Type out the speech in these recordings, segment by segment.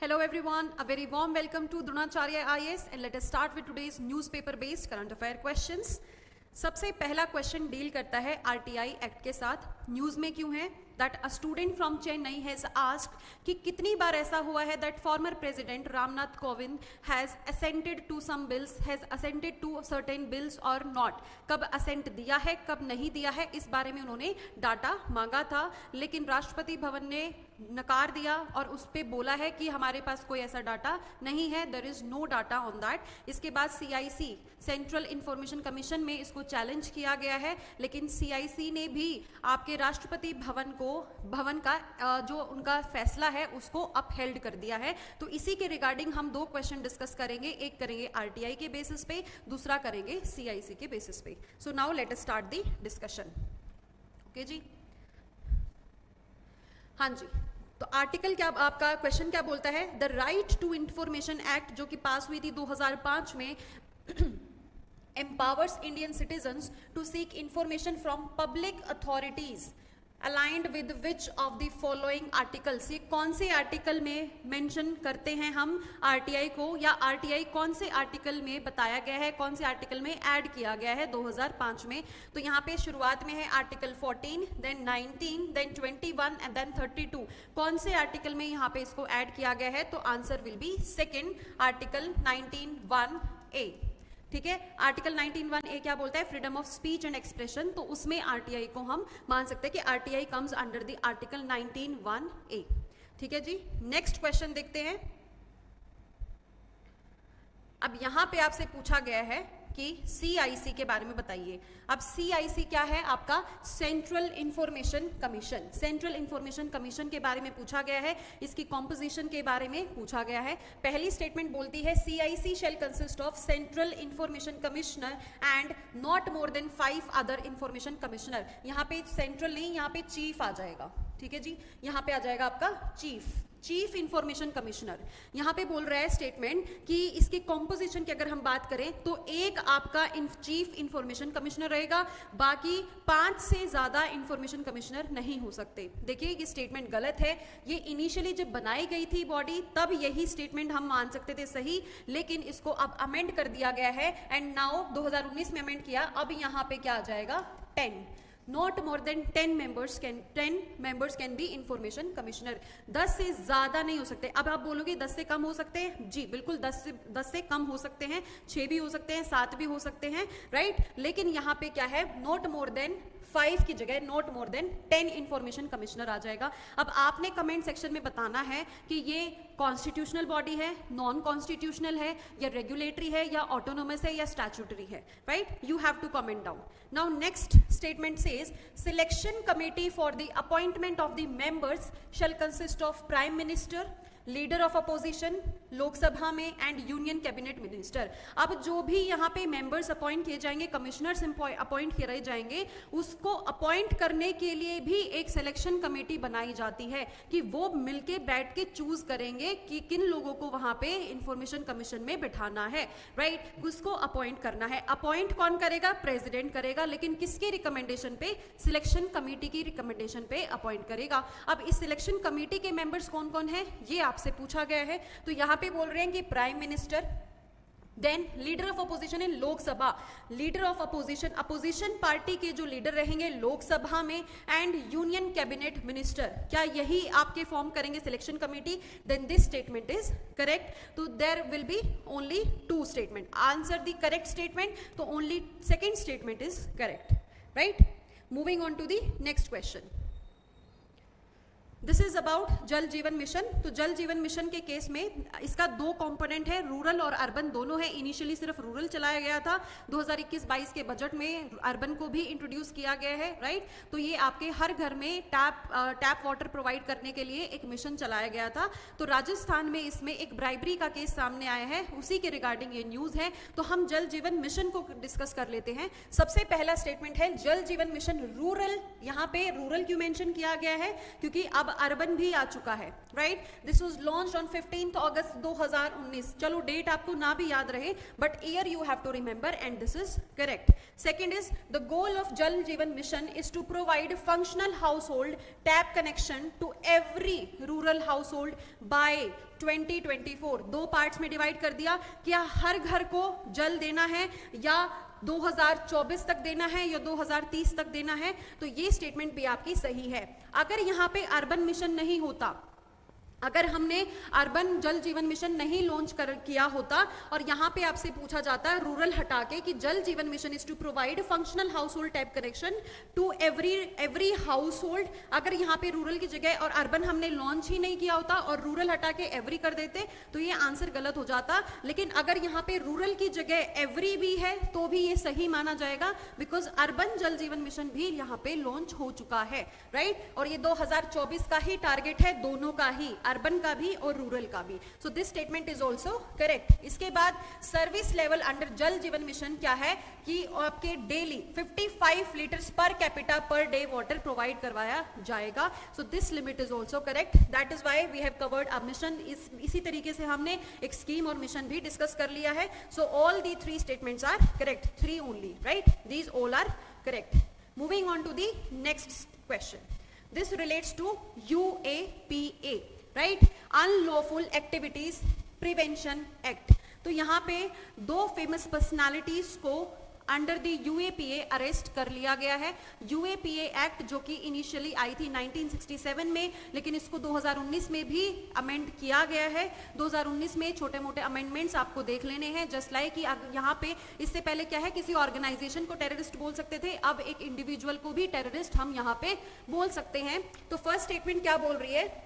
Hello everyone, a very warm welcome to Dronacharya IAS and let us start with today's newspaper based current affair questions. सबसे पहला question deal करता है RTI act के साथ. News में क्यों है that a student from Chennai has asked कि कितनी बार ऐसा हुआ है that former president Ramnath Kovind has assented to some bills, has assented to certain bills और नॉट. कब असेंट दिया है, कब नहीं दिया है, इस बारे में उन्होंने डाटा मांगा था, लेकिन राष्ट्रपति भवन ने नकार दिया और उस पर बोला है कि हमारे पास कोई ऐसा डाटा नहीं है, there is no data on that. इसके बाद सीआईसी सेंट्रल इंफॉर्मेशन कमीशन में इसको चैलेंज किया गया है, लेकिन सीआईसी ने भी आपके राष्ट्रपति भवन का जो उनका फैसला है उसको अपहेल्ड कर दिया है. तो इसी के रिगार्डिंग हम दो क्वेश्चन डिस्कस करेंगे, एक करेंगे आरटीआई के बेसिस पे, दूसरा करेंगे सीआईसी के बेसिस पे. So now let us start the discussion. Okay जी, हाँ जी. तो आर्टिकल क्या, आपका क्वेश्चन क्या बोलता है? The right to information act जो कि पास हुई थी 2005 में empowers Indian citizens to seek information from public authorities aligned with which of the following articles. ये कौन से आर्टिकल में मेंशन करते हैं हम आरटीआई को, या आरटीआई कौन से आर्टिकल में बताया गया है, कौन से आर्टिकल में ऐड किया गया है 2005 में? तो यहाँ पे शुरुआत में है article 14, then 19, then 21 and then 32. कौन से आर्टिकल में यहाँ पे इसको ऐड किया गया है? तो answer will be second, article 19(1)(a. ठीक है, आर्टिकल 19(1)(a) क्या बोलता है? Freedom of speech and expression. तो उसमें आरटीआई को हम मान सकते हैं कि RTI comes under the article 19(1)(a. ठीक है जी, नेक्स्ट क्वेश्चन देखते हैं. अब यहां पे आपसे पूछा गया है कि सीआईसी के बारे में बताइए. अब सीआईसी क्या है? आपका central information commission. Central information commission के बारे में पूछा गया है, इसकी कॉम्पोजिशन के बारे में पूछा गया है. पहली स्टेटमेंट बोलती है CIC shell consist of central information commissioner and not more then 5 other information commissioner. यहाँ पे सेंट्रल नहीं, यहाँ पे चीफ आ जाएगा. ठीक है जी, यहाँ पे आ जाएगा आपका चीफ इंफॉर्मेशन कमिश्नर. यहां पे बोल रहा है स्टेटमेंट कि इसके कॉम्पोजिशन की अगर हम बात करें तो एक आपका चीफ इंफॉर्मेशन कमिश्नर रहेगा, बाकी 5 से ज्यादा इंफॉर्मेशन कमिश्नर नहीं हो सकते. देखिए ये स्टेटमेंट गलत है. ये इनिशियली जब बनाई गई थी बॉडी तब यही स्टेटमेंट हम मान सकते थे सही, लेकिन इसको अब अमेंड कर दिया गया है एंड नाउ 2019 में अमेंड किया. अब यहां पे क्या आ जाएगा? 10. Not more than 10 members can be information commissioner. 10 से ज्यादा नहीं हो सकते. अब आप बोलोगे 10 से कम हो सकते हैं? जी बिल्कुल, 10 से कम हो सकते हैं, 6 भी हो सकते हैं, 7 भी हो सकते हैं, राइट. लेकिन यहाँ पे क्या है? नॉट मोर देन 5 की जगह not more than 10 information commissioner आ जाएगा. अब आपने कमेंट सेक्शन में बताना है कि ये कॉन्स्टिट्यूशनल बॉडी है, नॉन कॉन्स्टिट्यूशनल है, या रेगुलेटरी है, या ऑटोनोमस है, या स्टैट्यूटरी है, right. You have to comment down. Now next statement says selection committee for the appointment of the members shall consist of prime minister, leader of opposition Lok Sabha में and union cabinet minister. अब जो भी यहाँ पे members appoint किए जाएंगे, commissioners appoint किए जाएंगे, उसको अपॉइंट करने के लिए भी एक सिलेक्शन कमेटी बनाई जाती है कि वो मिलके बैठ के चूज करेंगे कि किन लोगों को वहां पे इंफॉर्मेशन कमीशन में बिठाना है, राइट. उसको अपॉइंट करना है. अपॉइंट कौन करेगा? प्रेसिडेंट करेगा, लेकिन किसके रिकमेंडेशन पे? सिलेक्शन कमेटी की रिकमेंडेशन पे अपॉइंट करेगा. अब इस सिलेक्शन कमेटी के मेंबर्स कौन कौन है ये आपसे पूछा गया है. तो यहां पे बोल रहे हैं कि prime minister, then leader of opposition in Lok Sabha, leader of opposition party के जो लीडर रहेंगे लोकसभा में, एंड यूनियन कैबिनेट मिनिस्टर. क्या यही आपके फॉर्म करेंगे selection committee? Then this statement is correct. तो there will be only 2 statement. Answer the correct statement. तो only second statement is correct, right. Moving on to the next question. This is about Jal Jeevan mission. तो जल Jeevan mission के case में इसका 2 component है, rural और urban दोनों है. इनिशियली सिर्फ रूरल चलाया गया था, 2021-22 के बजट में अर्बन को भी इंट्रोड्यूस किया गया है, राइट. तो ये आपके हर घर में टैप वाटर प्रोवाइड करने के लिए एक मिशन चलाया गया था. तो राजस्थान में इसमें एक ब्राइबरी का केस सामने आया है, उसी के रिगार्डिंग ये न्यूज है. तो हम जल जीवन मिशन को डिस्कस कर लेते हैं. सबसे पहला स्टेटमेंट है जल जीवन मिशन रूरल. यहाँ पे रूरल क्यों मेंशन किया गया है? क्योंकि अब अर्बन भी आ चुका है, right. This was launched on 15 अगस्त 2019. चलो डेट आपको ना भी याद रहे, but year you have to remember and this is correct. Second is the goal of Jal Jeevan mission is to provide functional household tap connection to every rural household by 2024. दो parts में divide कर दिया. क्या हर घर को जल देना है या 2024 तक देना है या 2030 तक देना है? तो ये स्टेटमेंट भी आपकी सही है. अगर यहाँ पे अर्बन मिशन नहीं होता, अगर हमने अर्बन जल जीवन मिशन नहीं लॉन्च किया होता और यहाँ पे आपसे पूछा जाता है रूरल हटा के कि Jal Jeevan mission is to provide functional household tap connection to every household, अगर यहाँ पे रूरल की जगह और अर्बन हमने लॉन्च ही नहीं किया होता और रूरल हटा के एवरी कर देते तो ये आंसर गलत हो जाता. लेकिन अगर यहाँ पे रूरल की जगह एवरी भी है तो भी ये सही माना जाएगा, बिकॉज अर्बन जल जीवन मिशन भी यहाँ पे लॉन्च हो चुका है, राइट. और ये 2024 का ही टारगेट है, दोनों का ही, अर्बन का भी और रूरल का भी. So this statement is also correct. इसके बाद सर्विस लेवल अंडर जल जीवन मिशन क्या है कि आपके daily 55 litres per capita per day water provide करवाया जाएगा. So this limit is also correct. That is why we have covered a mission. इसी तरीके से हमने एक स्कीम और मिशन भी डिस्कस कर लिया है. So all the 3 statements are correct, 3 only, right. These all are correct. Moving on to the next question. This relates to UAPA, right? Unlawful Activities Prevention Act. तो यहाँ पे 2 फेमस पर्सनालिटीज को under the UAPA arrest कर लिया गया है. UAPA act जो कि इनिशियली आई थी 1967 में, लेकिन इसको 2019 में भी अमेंड किया गया है. 2019 में छोटे मोटे अमेंडमेंट्स आपको देख लेने हैं. जस्ट लाइक कि यहाँ पे इससे पहले क्या है, किसी ऑर्गेनाइजेशन को टेररिस्ट बोल सकते थे, अब एक इंडिविजुअल को भी टेररिस्ट हम यहाँ पे बोल सकते हैं. तो फर्स्ट स्टेटमेंट क्या बोल रही है?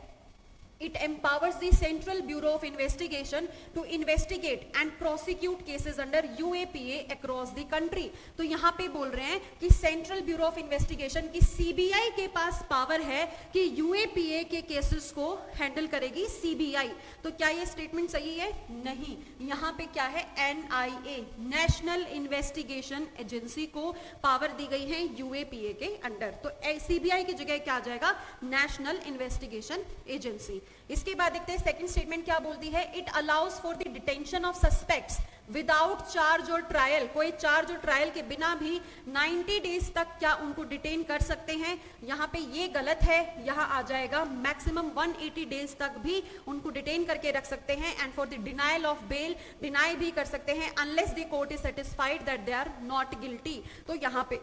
It empowers the Central Bureau of Investigation to investigate and prosecute cases under UAPA across the country. तो यहाँ पे बोल रहे हैं कि सेंट्रल ब्यूरो ऑफ इन्वेस्टिगेशन की CBI के पास पावर है कि UAPA के केसेस को हैंडल करेगी CBI. तो क्या ये स्टेटमेंट सही है? नहीं. यहाँ पे क्या है? NIA, नेशनल इन्वेस्टिगेशन एजेंसी को पावर दी गई है UAPA के अंडर. तो CBI की जगह क्या आ जाएगा? National investigation agency. इसके बाद देखते हैं सेकंड स्टेटमेंट क्या बोलती है. It allows for the detention of suspects without charge और ट्रायल. कोई चार्ज और ट्रायल के बिना भी 90 डेज तक क्या उनको डिटेन कर सकते हैं? यहाँ पे ये गलत है. यहाँ आ जाएगा मैक्सिमम 180 डेज तक भी उनको डिटेन करके रख सकते हैं. And for the denial of bail deny भी कर सकते हैं unless the court is satisfied that they are not guilty. तो यहाँ पे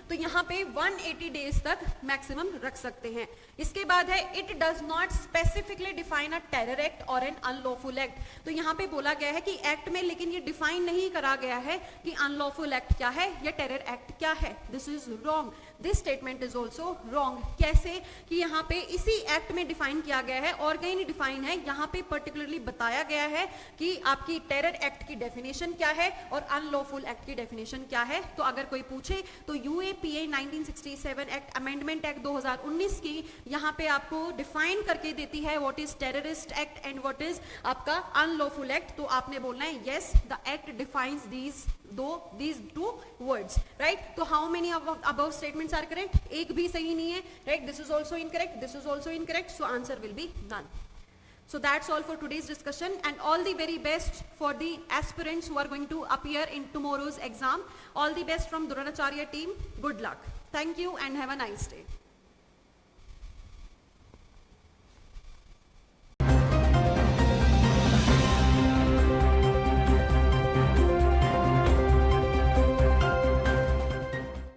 तो यहाँ पे 180 डेज तक मैक्सिमम रख सकते हैं. इसके बाद है it does not specifically define a terror act और एन अनलॉफुल एक्ट. तो यहाँ पे बोला गया है कि एक्ट में, लेकिन ये डिफाइन नहीं करा गया है कि अनलॉफुल एक्ट क्या है या टेरर एक्ट क्या है. This is wrong. This statement is also wrong. कैसे कि यहाँ पे इसी एक्ट में डिफाइन किया गया है और कहीं नहीं डिफाइन है. यहाँ पे पर्टिकुलरली बताया गया है कि आपकी टेरर एक्ट की डेफिनेशन क्या है और अनलॉफुल एक्ट की डेफिनेशन क्या है. तो अगर कोई पूछे तो UAPA 1967 एक्ट अमेंडमेंट एक्ट 2019 की यहाँ पे आपको डिफाइन करके देती है what is terrorist act and what is आपका अनलॉफुल एक्ट. तो आपने बोलना है yes the act defines these two words, right? तो how many above statements are correct? एक भी सही नहीं है, right? This is also incorrect, this is also incorrect, so answer will be none. So that's all for today's discussion, and all the very best for the aspirants who are going to appear in tomorrow's exam. All the best from Dronacharya team. Good luck. Thank you and have a nice day.